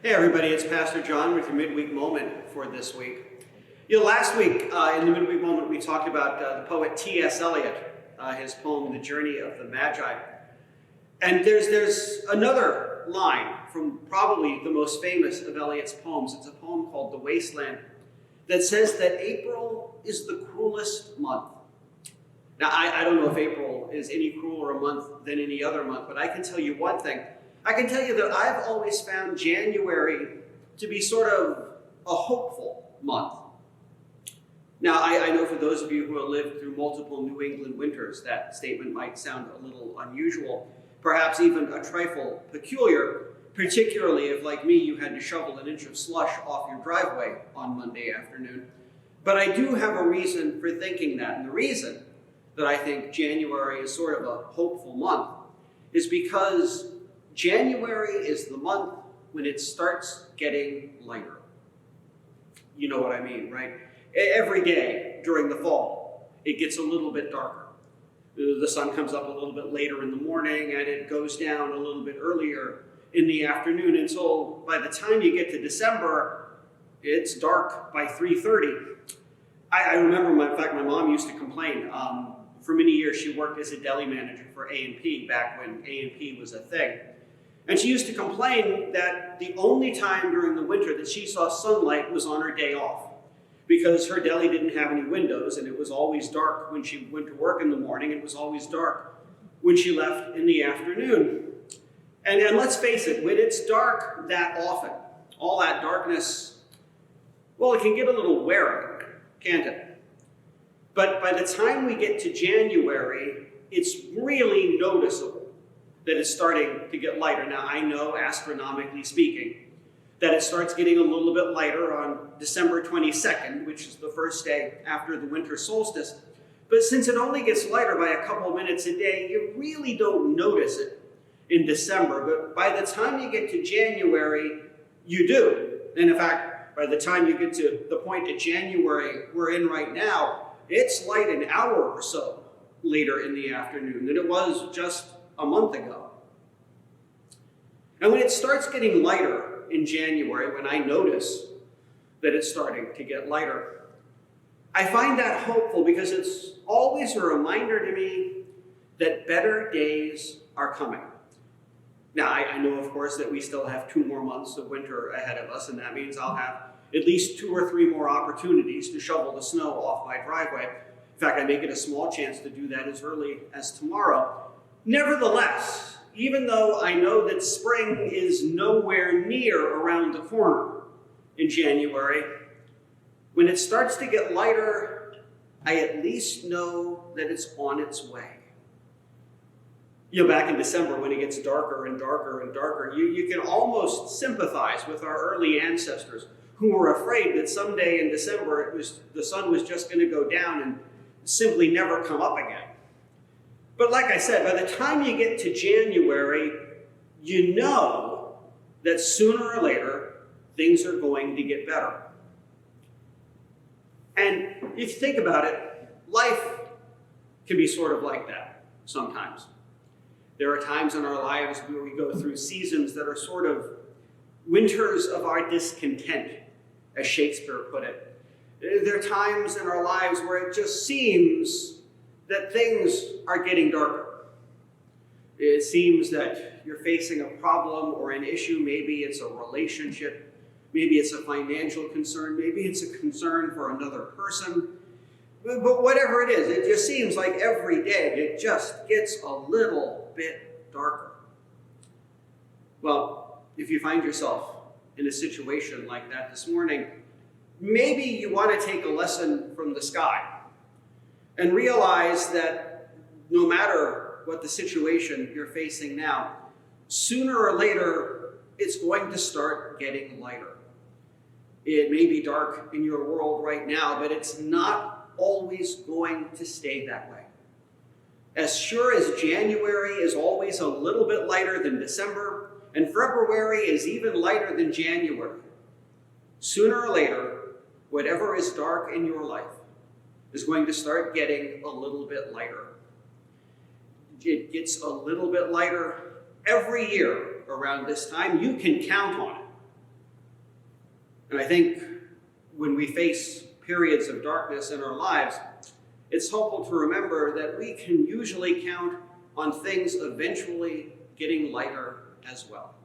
Hey everybody, it's Pastor John with your Midweek Moment for this week. Last week in the Midweek Moment we talked about the poet T.S. Eliot, his poem, The Journey of the Magi. And there's another line from probably the most famous of Eliot's poems. It's a poem called The Wasteland that says that April is the cruelest month. Now, I don't know if April is any crueler a month than any other month, but I can tell you one thing. I can tell you that I've always found January to be sort of a hopeful month. Now, I know for those of you who have lived through multiple New England winters, that statement might sound a little unusual, perhaps even a trifle peculiar, particularly if, like me, you had to shovel an inch of slush off your driveway on Monday afternoon. But I do have a reason for thinking that, and the reason that I think January is sort of a hopeful month is because January is the month when it starts getting lighter. You know what I mean, right? Every day during the fall, it gets a little bit darker. The sun comes up a little bit later in the morning and it goes down a little bit earlier in the afternoon until by the time you get to December, it's dark by 3:30. I remember, in fact, my mom used to complain. For many years, she worked as a deli manager for A&P back when A&P was a thing. And she used to complain that the only time during the winter that she saw sunlight was on her day off, because her deli didn't have any windows, and it was always dark when she went to work in the morning. It was always dark when she left in the afternoon. And let's face it, when it's dark that often, all that darkness, well, it can get a little wearing, can't it? But by the time we get to January, it's really noticeable that it's starting to get lighter. Now, I know, astronomically speaking, that it starts getting a little bit lighter on December 22nd, which is the first day after the winter solstice. But since it only gets lighter by a couple of minutes a day, you really don't notice it in December. But by the time you get to January, you do. And in fact, by the time you get to the point of January we're in right now, it's light an hour or so later in the afternoon than it was just a month ago. And when it starts getting lighter in January, when I notice that it's starting to get lighter, I find that hopeful because it's always a reminder to me that better days are coming. Now, I know, of course, that we still have 2 more months of winter ahead of us, and that means I'll have at least 2 or 3 more opportunities to shovel the snow off my driveway. In fact, I may get a small chance to do that as early as tomorrow. Nevertheless, even though I know that spring is nowhere near around the corner in January, when it starts to get lighter, I at least know that it's on its way. Back in December, when it gets darker and darker and darker, you can almost sympathize with our early ancestors who were afraid that someday in December the sun was just going to go down and simply never come up again. But like I said, by the time you get to January, you know that sooner or later, things are going to get better. And if you think about it, life can be sort of like that sometimes. There are times in our lives where we go through seasons that are sort of winters of our discontent, as Shakespeare put it. There are times in our lives where it just seems that things are getting darker. It seems that you're facing a problem or an issue. Maybe it's a relationship. Maybe it's a financial concern. Maybe it's a concern for another person. But whatever it is, it just seems like every day it just gets a little bit darker. Well, if you find yourself in a situation like that this morning, maybe you want to take a lesson from the sky and realize that no matter what the situation you're facing now, sooner or later, it's going to start getting lighter. It may be dark in your world right now, but it's not always going to stay that way. As sure as January is always a little bit lighter than December, and February is even lighter than January, sooner or later, whatever is dark in your life is going to start getting a little bit lighter. It gets a little bit lighter every year around this time. You can count on it. And I think when we face periods of darkness in our lives, it's helpful to remember that we can usually count on things eventually getting lighter as well.